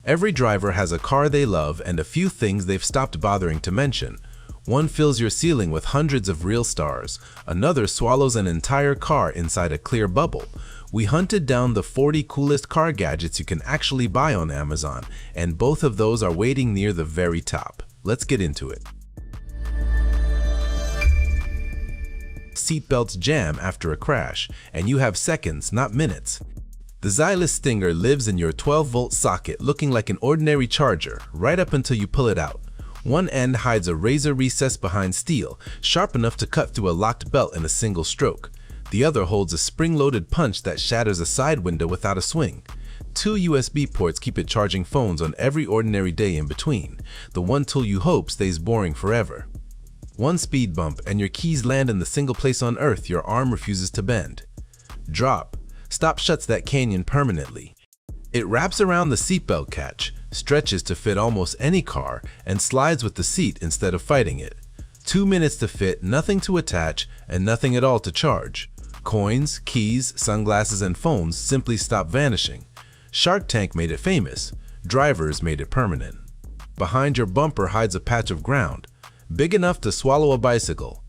Every driver has a car they love and a few things they've stopped bothering to mention. One fills your ceiling with hundreds of real stars. Another swallows an entire car inside a clear bubble. We hunted down the 40 coolest car gadgets you can actually buy on Amazon, and both of those are waiting near the very top. Let's get into it. Seatbelts jam after a crash, and you have seconds, not minutes. The Ztylus Stinger lives in your 12-volt socket looking like an ordinary charger, right up until you pull it out. One end hides a razor recess behind steel, sharp enough to cut through a locked belt in a single stroke. The other holds a spring-loaded punch that shatters a side window without a swing. 2 USB ports keep it charging phones on every ordinary day in between. The one tool you hope stays boring forever. One speed bump and your keys land in the single place on Earth your arm refuses to bend. Drop. Stop shuts that canyon permanently. It wraps around the seatbelt catch, stretches to fit almost any car, and slides with the seat instead of fighting it. 2 minutes to fit, nothing to attach, and nothing at all to charge. Coins, keys, sunglasses, and phones simply stop vanishing. Shark Tank made it famous. Drivers made it permanent. Behind your bumper hides a patch of ground, big enough to swallow a bicycle.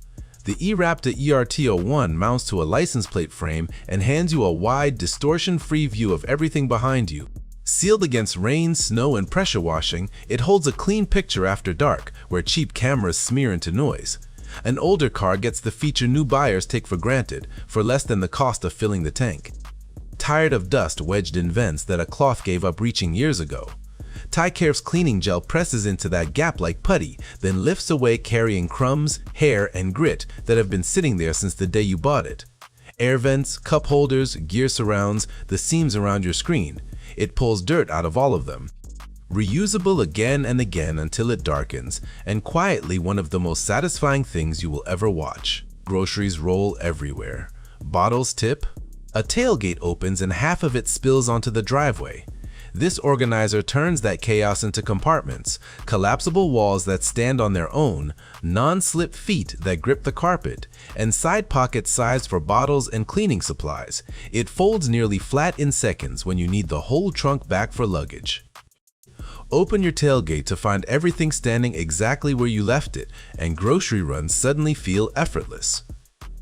The eRapta ERT01 mounts to a license plate frame and hands you a wide, distortion-free view of everything behind you. Sealed against rain, snow, and pressure washing, it holds a clean picture after dark, where cheap cameras smear into noise. An older car gets the feature new buyers take for granted, for less than the cost of filling the tank. Tired of dust wedged in vents that a cloth gave up reaching years ago? TICARVE's cleaning gel presses into that gap like putty, then lifts away carrying crumbs, hair, and grit that have been sitting there since the day you bought it. Air vents, cup holders, gear surrounds, the seams around your screen. It pulls dirt out of all of them. Reusable again and again until it darkens, and quietly one of the most satisfying things you will ever watch. Groceries roll everywhere. Bottles tip. A tailgate opens and half of it spills onto the driveway. This organizer turns that chaos into compartments, collapsible walls that stand on their own, non-slip feet that grip the carpet, and side pockets sized for bottles and cleaning supplies. It folds nearly flat in seconds when you need the whole trunk back for luggage. Open your tailgate to find everything standing exactly where you left it, and grocery runs suddenly feel effortless.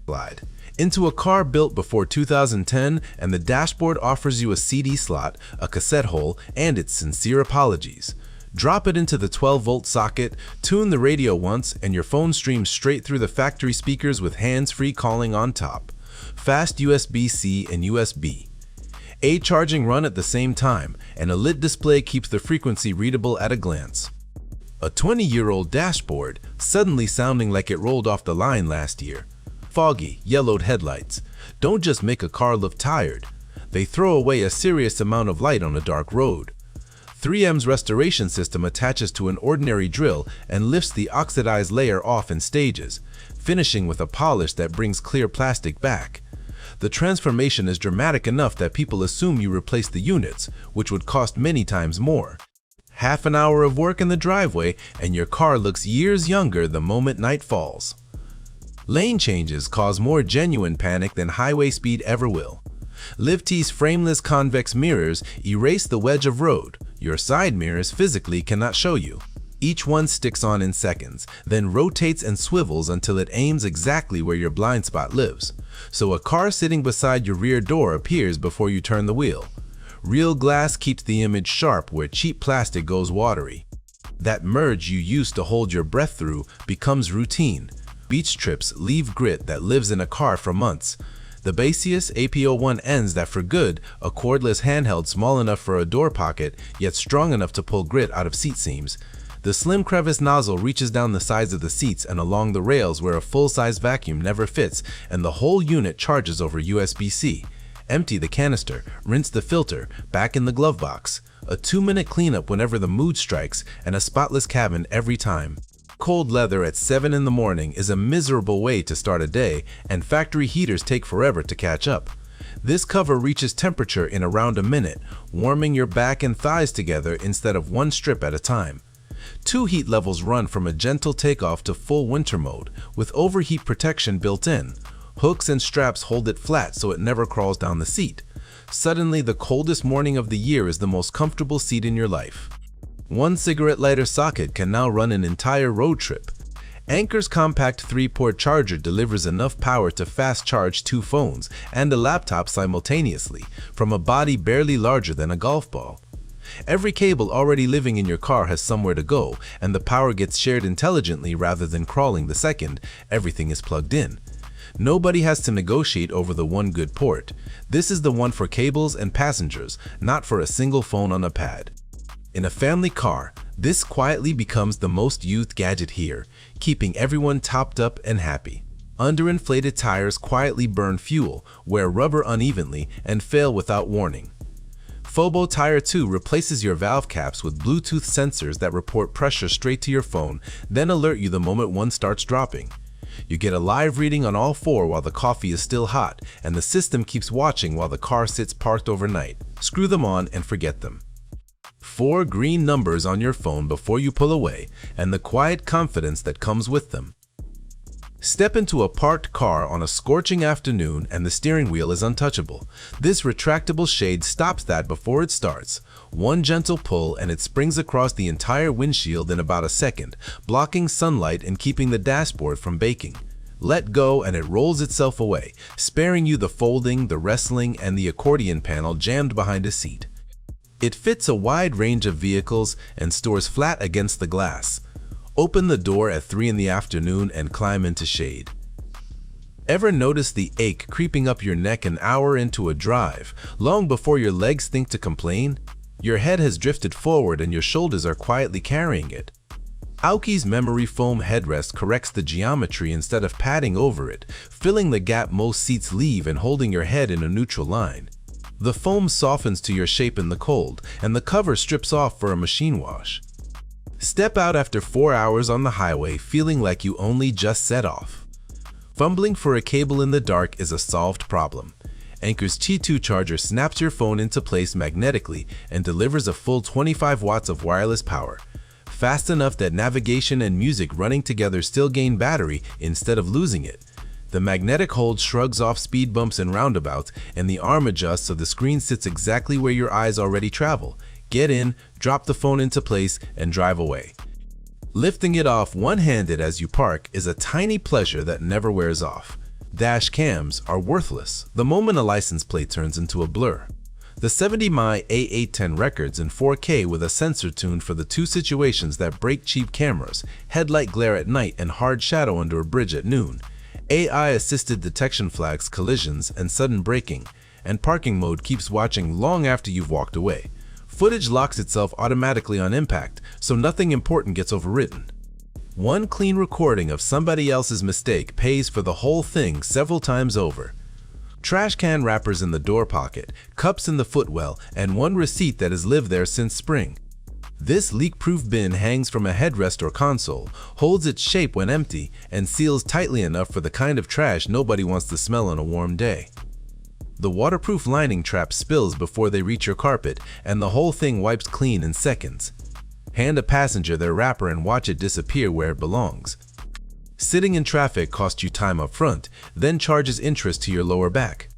Slide into a car built before 2010, and the dashboard offers you a CD slot, a cassette hole, and its sincere apologies. Drop it into the 12-volt socket, tune the radio once, and your phone streams straight through the factory speakers with hands-free calling on top. Fast USB-C and USB-A charging run at the same time, and a lit display keeps the frequency readable at a glance. A 20-year-old dashboard, suddenly sounding like it rolled off the line last year. Foggy, yellowed headlights don't just make a car look tired, they throw away a serious amount of light on a dark road. 3M's restoration system attaches to an ordinary drill and lifts the oxidized layer off in stages, finishing with a polish that brings clear plastic back. The transformation is dramatic enough that people assume you replaced the units, which would cost many times more. Half an hour of work in the driveway and your car looks years younger the moment night falls. Lane changes cause more genuine panic than highway speed ever will. LivTee's frameless convex mirrors erase the wedge of road your side mirrors physically cannot show you. Each one sticks on in seconds, then rotates and swivels until it aims exactly where your blind spot lives. So a car sitting beside your rear door appears before you turn the wheel. Real glass keeps the image sharp where cheap plastic goes watery. That merge you used to hold your breath through becomes routine. Beach trips leave grit that lives in a car for months. The Baseus AP01 ends that for good, a cordless handheld small enough for a door pocket, yet strong enough to pull grit out of seat seams. The slim crevice nozzle reaches down the sides of the seats and along the rails where a full-size vacuum never fits, and the whole unit charges over USB-C. Empty the canister, rinse the filter, back in the glove box. A 2-minute cleanup whenever the mood strikes, and a spotless cabin every time. Cold leather at 7 in the morning is a miserable way to start a day, and factory heaters take forever to catch up. This cover reaches temperature in around a minute, warming your back and thighs together instead of one strip at a time. 2 heat levels run from a gentle takeoff to full winter mode, with overheat protection built in. Hooks and straps hold it flat so it never crawls down the seat. Suddenly, the coldest morning of the year is the most comfortable seat in your life. One cigarette lighter socket can now run an entire road trip. Anker's compact 3-port charger delivers enough power to fast charge 2 phones and a laptop simultaneously from a body barely larger than a golf ball. Every cable already living in your car has somewhere to go, and the power gets shared intelligently rather than crawling the second everything is plugged in. Nobody has to negotiate over the one good port. This is the one for cables and passengers, not for a single phone on a pad. In a family car, this quietly becomes the most used gadget here, keeping everyone topped up and happy. Underinflated tires quietly burn fuel, wear rubber unevenly, and fail without warning. FOBO Tire 2 replaces your valve caps with Bluetooth sensors that report pressure straight to your phone, then alert you the moment one starts dropping. You get a live reading on all 4 while the coffee is still hot, and the system keeps watching while the car sits parked overnight. Screw them on and forget them. 4 green numbers on your phone before you pull away, and the quiet confidence that comes with them. Step into a parked car on a scorching afternoon and the steering wheel is untouchable. This retractable shade stops that before it starts. One gentle pull and it springs across the entire windshield in about a second, blocking sunlight and keeping the dashboard from baking. Let go and it rolls itself away, sparing you the folding, the wrestling, and the accordion panel jammed behind a seat. It fits a wide range of vehicles and stores flat against the glass. Open the door at 3 in the afternoon and climb into shade. Ever notice the ache creeping up your neck an hour into a drive, long before your legs think to complain? Your head has drifted forward and your shoulders are quietly carrying it. Aukee's memory foam headrest corrects the geometry instead of padding over it, filling the gap most seats leave and holding your head in a neutral line. The foam softens to your shape in the cold, and the cover strips off for a machine wash. Step out after 4 hours on the highway feeling like you only just set off. Fumbling for a cable in the dark is a solved problem. Anker's T2 charger snaps your phone into place magnetically and delivers a full 25 watts of wireless power, fast enough that navigation and music running together still gain battery instead of losing it. The magnetic hold shrugs off speed bumps and roundabouts, and the arm adjusts so the screen sits exactly where your eyes already travel. Get in, drop the phone into place, and drive away. Lifting it off one-handed as you park is a tiny pleasure that never wears off. Dash cams are worthless the moment a license plate turns into a blur. The 70mm A810 records in 4K with a sensor tuned for the 2 situations that break cheap cameras: headlight glare at night and hard shadow under a bridge at noon. AI-assisted detection flags collisions and sudden braking, and parking mode keeps watching long after you've walked away. Footage locks itself automatically on impact, so nothing important gets overwritten. One clean recording of somebody else's mistake pays for the whole thing several times over. Trash can wrappers in the door pocket, cups in the footwell, and one receipt that has lived there since spring. This leak-proof bin hangs from a headrest or console, holds its shape when empty, and seals tightly enough for the kind of trash nobody wants to smell on a warm day. The waterproof lining traps spills before they reach your carpet, and the whole thing wipes clean in seconds. Hand a passenger their wrapper and watch it disappear where it belongs. Sitting in traffic costs you time up front, then charges interest to your lower back.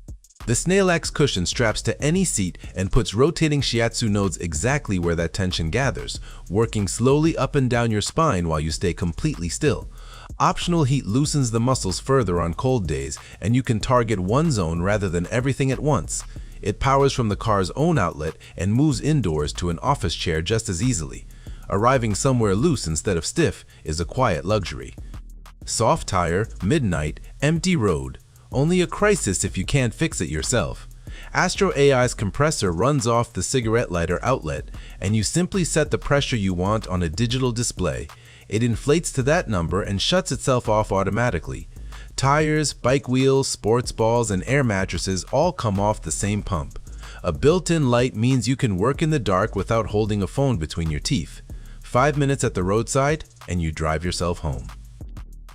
The Snailax cushion straps to any seat and puts rotating Shiatsu nodes exactly where that tension gathers, working slowly up and down your spine while you stay completely still. Optional heat loosens the muscles further on cold days, and you can target one zone rather than everything at once. It powers from the car's own outlet and moves indoors to an office chair just as easily. Arriving somewhere loose instead of stiff is a quiet luxury. Soft tire, midnight, empty road. Only a crisis if you can't fix it yourself. AstroAI's compressor runs off the cigarette lighter outlet, and you simply set the pressure you want on a digital display. It inflates to that number and shuts itself off automatically. Tires, bike wheels, sports balls, and air mattresses all come off the same pump. A built-in light means you can work in the dark without holding a phone between your teeth. 5 minutes at the roadside, and you drive yourself home.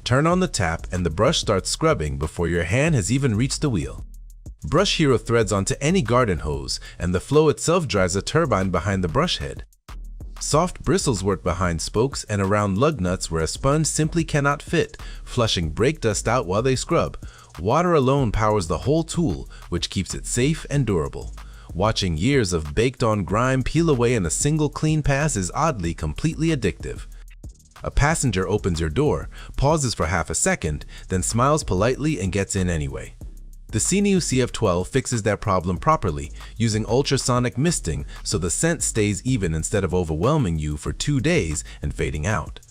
Turn on the tap and the brush starts scrubbing before your hand has even reached the wheel. Brush Hero threads onto any garden hose, and the flow itself drives a turbine behind the brush head. Soft bristles work behind spokes and around lug nuts where a sponge simply cannot fit, flushing brake dust out while they scrub. Water alone powers the whole tool, which keeps it safe and durable. Watching years of baked-on grime peel away in a single clean pass is oddly completely addictive. A passenger opens your door, pauses for half a second, then smiles politely and gets in anyway. The Ceeniu CF12 fixes that problem properly, using ultrasonic misting so the scent stays even instead of overwhelming you for 2 days and fading out.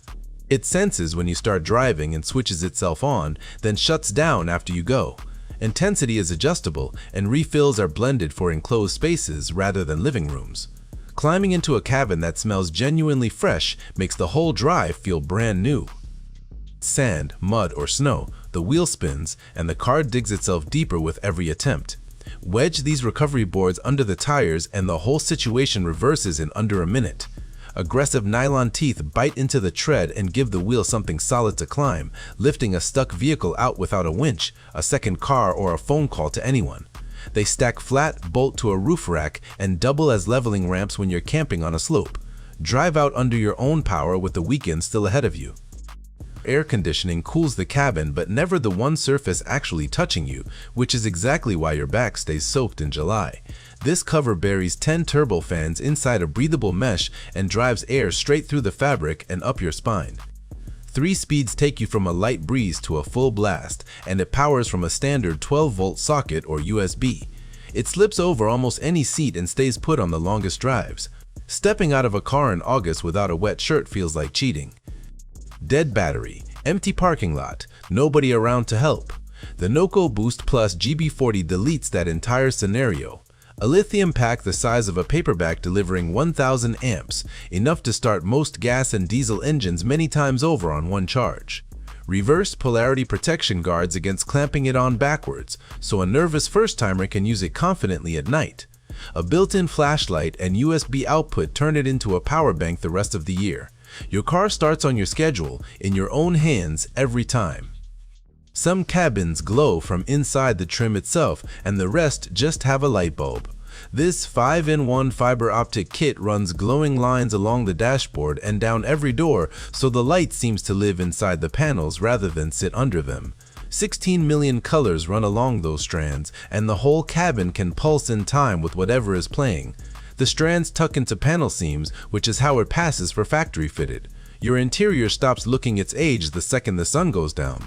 It senses when you start driving and switches itself on, then shuts down after you go. Intensity is adjustable, and refills are blended for enclosed spaces rather than living rooms. Climbing into a cabin that smells genuinely fresh makes the whole drive feel brand new. Sand, mud, or snow, the wheel spins, and the car digs itself deeper with every attempt. Wedge these recovery boards under the tires and the whole situation reverses in under a minute. Aggressive nylon teeth bite into the tread and give the wheel something solid to climb, lifting a stuck vehicle out without a winch, a second car, or a phone call to anyone. They stack flat, bolt to a roof rack, and double as leveling ramps when you're camping on a slope. Drive out under your own power with the weekend still ahead of you. Air conditioning cools the cabin, but never the one surface actually touching you, which is exactly why your back stays soaked in July. This cover buries 10 turbofans inside a breathable mesh and drives air straight through the fabric and up your spine. 3 speeds take you from a light breeze to a full blast, and it powers from a standard 12-volt socket or USB. It slips over almost any seat and stays put on the longest drives. Stepping out of a car in August without a wet shirt feels like cheating. Dead battery, empty parking lot, nobody around to help. The NOCO Boost Plus GB40 deletes that entire scenario. A lithium pack the size of a paperback delivering 1000 amps, enough to start most gas and diesel engines many times over on one charge. Reverse polarity protection guards against clamping it on backwards, so a nervous first-timer can use it confidently at night. A built-in flashlight and USB output turn it into a power bank the rest of the year. Your car starts on your schedule, in your own hands, every time. Some cabins glow from inside the trim itself, and the rest just have a light bulb. This 5-in-1 fiber-optic kit runs glowing lines along the dashboard and down every door, so the light seems to live inside the panels rather than sit under them. 16 million colors run along those strands, and the whole cabin can pulse in time with whatever is playing. The strands tuck into panel seams, which is how it passes for factory fitted. Your interior stops looking its age the second the sun goes down.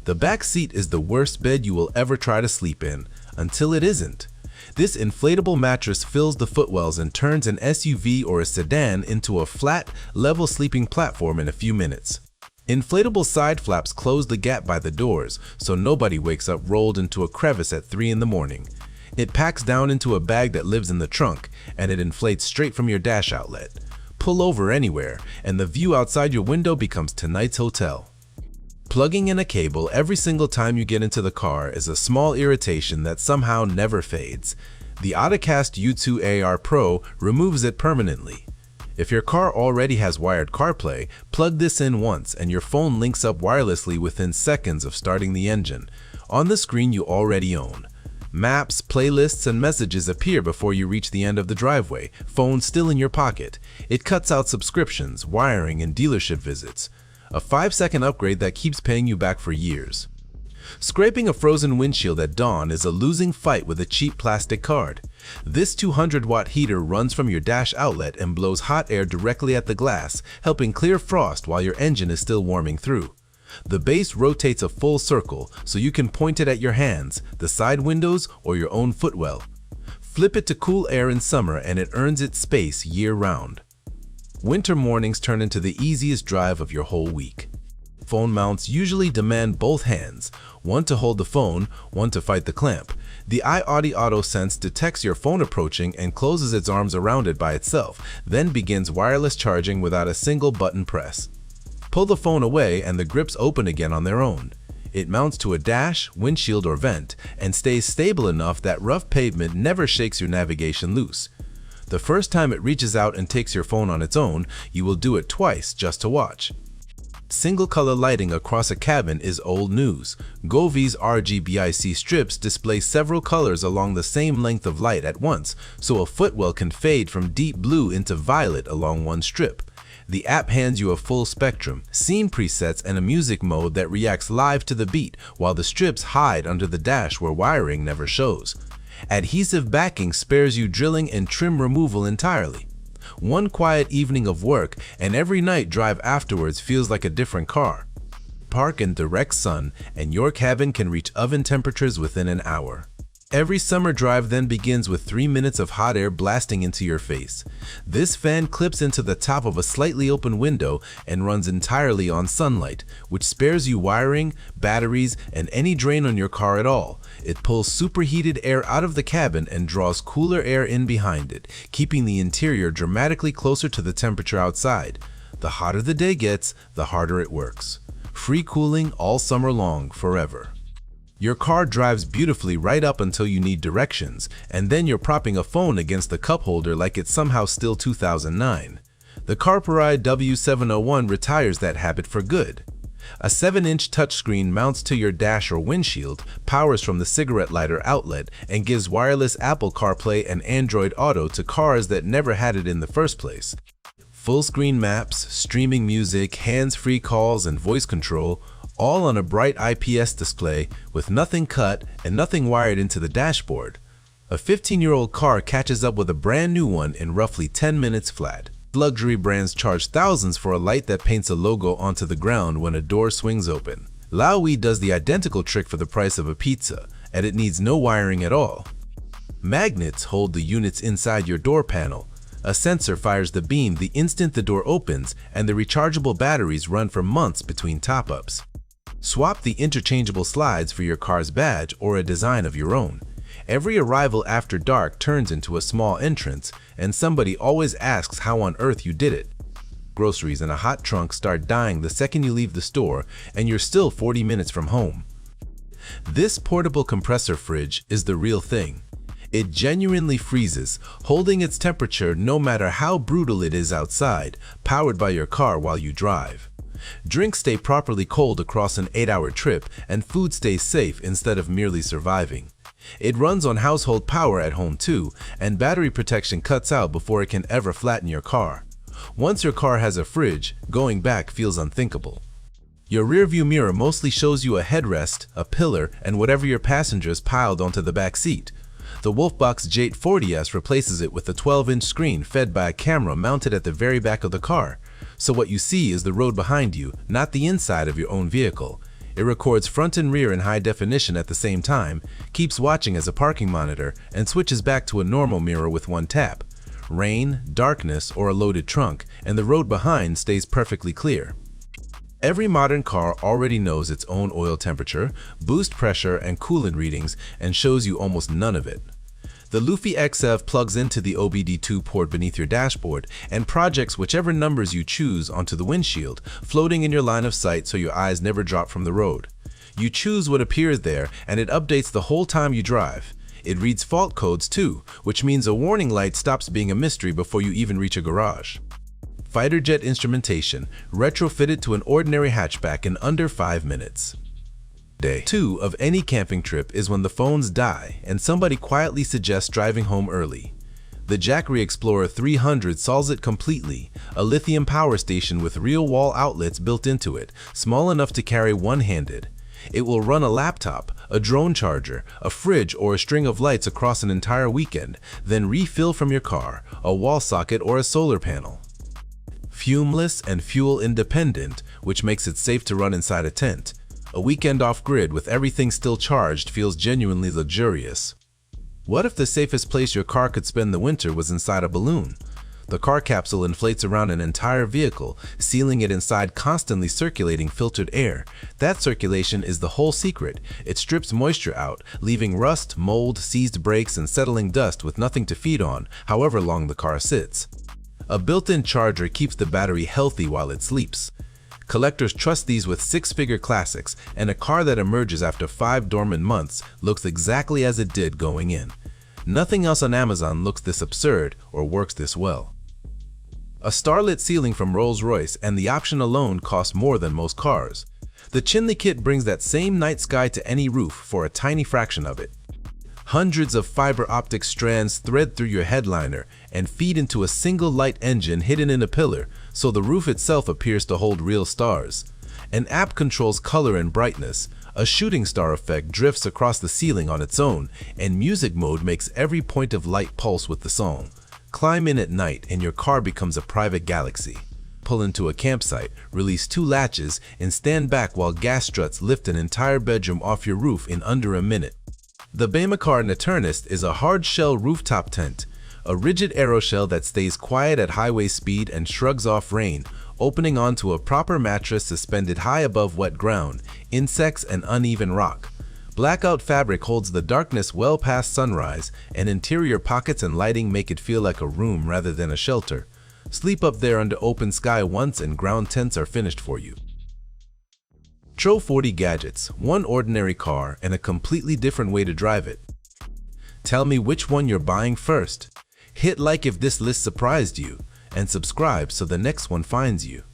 The back seat is the worst bed you will ever try to sleep in, until it isn't. This inflatable mattress fills the footwells and turns an SUV or a sedan into a flat, level sleeping platform in a few minutes. Inflatable side flaps close the gap by the doors, so nobody wakes up rolled into a crevice at 3 in the morning. It packs down into a bag that lives in the trunk, and it inflates straight from your dash outlet. Pull over anywhere, and the view outside your window becomes tonight's hotel. Plugging in a cable every single time you get into the car is a small irritation that somehow never fades. The AutoTTOCAST U2 AR Pro removes it permanently. If your car already has wired CarPlay, plug this in once and your phone links up wirelessly within seconds of starting the engine, on the screen you already own. Maps, playlists, and messages appear before you reach the end of the driveway, phone still in your pocket. It cuts out subscriptions, wiring, and dealership visits. A 5-second upgrade that keeps paying you back for years. Scraping a frozen windshield at dawn is a losing fight with a cheap plastic card. This 200-watt heater runs from your dash outlet and blows hot air directly at the glass, helping clear frost while your engine is still warming through. The base rotates a full circle, so you can point it at your hands, the side windows, or your own footwell. Flip it to cool air in summer and it earns its space year-round. Winter mornings turn into the easiest drive of your whole week. Phone mounts usually demand both hands, one to hold the phone, one to fight the clamp. The iAudi AutoSense detects your phone approaching and closes its arms around it by itself, then begins wireless charging without a single button press. Pull the phone away and the grips open again on their own. It mounts to a dash, windshield, or vent and stays stable enough that rough pavement never shakes your navigation loose. The first time it reaches out and takes your phone on its own, you will do it twice just to watch. Single color lighting across a cabin is old news. Govi's RGBIC strips display several colors along the same length of light at once, so a footwell can fade from deep blue into violet along one strip. The app hands you a full spectrum, scene presets, and a music mode that reacts live to the beat, while the strips hide under the dash where wiring never shows. Adhesive backing spares you drilling and trim removal entirely. One quiet evening of work and every night drive afterwards feels like a different car. Park in direct sun and your cabin can reach oven temperatures within an hour. Every summer drive then begins with 3 minutes of hot air blasting into your face. This fan clips into the top of a slightly open window and runs entirely on sunlight, which spares you wiring, batteries, and any drain on your car at all. It pulls superheated air out of the cabin and draws cooler air in behind it, keeping the interior dramatically closer to the temperature outside. The hotter the day gets, the harder it works. Free cooling all summer long, forever. Your car drives beautifully right up until you need directions, and then you're propping a phone against the cup holder like it's somehow still 2009. The CarPlay W701 retires that habit for good. A 7-inch touchscreen mounts to your dash or windshield, powers from the cigarette lighter outlet, and gives wireless Apple CarPlay and Android Auto to cars that never had it in the first place. Full-screen maps, streaming music, hands-free calls, and voice control, all on a bright IPS display with nothing cut and nothing wired into the dashboard. A 15-year-old car catches up with a brand new one in roughly 10 minutes flat. Luxury brands charge thousands for a light that paints a logo onto the ground when a door swings open. LivTee does the identical trick for the price of a pizza, and it needs no wiring at all. Magnets hold the units inside your door panel. A sensor fires the beam the instant the door opens, and the rechargeable batteries run for months between top-ups. Swap the interchangeable slides for your car's badge or a design of your own. Every arrival after dark turns into a small entrance, and somebody always asks how on earth you did it. Groceries in a hot trunk start dying the second you leave the store, and you're still 40 minutes from home. This portable compressor fridge is the real thing. It genuinely freezes, holding its temperature no matter how brutal it is outside, powered by your car while you drive. Drinks stay properly cold across an 8-hour trip, and food stays safe instead of merely surviving. It runs on household power at home too, and battery protection cuts out before it can ever flatten your car. Once your car has a fridge, going back feels unthinkable. Your rearview mirror mostly shows you a headrest, a pillar, and whatever your passengers piled onto the back seat. The Wolfbox J40S replaces it with a 12-inch screen fed by a camera mounted at the very back of the car. So what you see is the road behind you, not the inside of your own vehicle. It records front and rear in high definition at the same time, keeps watching as a parking monitor, and switches back to a normal mirror with one tap. Rain, darkness, or a loaded trunk, and the road behind stays perfectly clear. Every modern car already knows its own oil temperature, boost pressure, and coolant readings, and shows you almost none of it. The LivTee XF plugs into the OBD2 port beneath your dashboard and projects whichever numbers you choose onto the windshield, floating in your line of sight so your eyes never drop from the road. You choose what appears there, and it updates the whole time you drive. It reads fault codes too, which means a warning light stops being a mystery before you even reach a garage. Fighter jet instrumentation, retrofitted to an ordinary hatchback in under 5 minutes. Day 2 of any camping trip is when the phones die and somebody quietly suggests driving home early. The Jackery Explorer 300 solves it completely, a lithium power station with real wall outlets built into it, small enough to carry one-handed. It will run a laptop, a drone charger, a fridge, or a string of lights across an entire weekend, then refill from your car, a wall socket, or a solar panel. Fumeless and fuel independent, which makes it safe to run inside a tent. A weekend off-grid with everything still charged feels genuinely luxurious. What if the safest place your car could spend the winter was inside a balloon? The car capsule inflates around an entire vehicle, sealing it inside constantly circulating filtered air. That circulation is the whole secret. It strips moisture out, leaving rust, mold, seized brakes, and settling dust with nothing to feed on, however long the car sits. A built-in charger keeps the battery healthy while it sleeps. Collectors trust these with 6-figure classics, and a car that emerges after 5 dormant months looks exactly as it did going in. Nothing else on Amazon looks this absurd or works this well. A starlit ceiling from Rolls-Royce, and the option alone costs more than most cars. The Chinley kit brings that same night sky to any roof for a tiny fraction of it. Hundreds of fiber-optic strands thread through your headliner and feed into a single light engine hidden in a pillar, so the roof itself appears to hold real stars. An app controls color and brightness, A shooting star effect drifts across the ceiling on its own, and music mode makes every point of light pulse with the song. Climb in at night and your car becomes a private galaxy. Pull into a campsite, release 2 latches, and stand back while gas struts lift an entire bedroom off your roof in under a minute. The Baseus Naturnist is a hard-shell rooftop tent, a rigid aeroshell that stays quiet at highway speed and shrugs off rain, opening onto a proper mattress suspended high above wet ground, insects, and uneven rock. Blackout fabric holds the darkness well past sunrise, and interior pockets and lighting make it feel like a room rather than a shelter. Sleep up there under open sky once and ground tents are finished for you. Tro 40 gadgets, one ordinary car, and a completely different way to drive it. Tell me which one you're buying first. Hit like if this list surprised you, and subscribe so the next one finds you.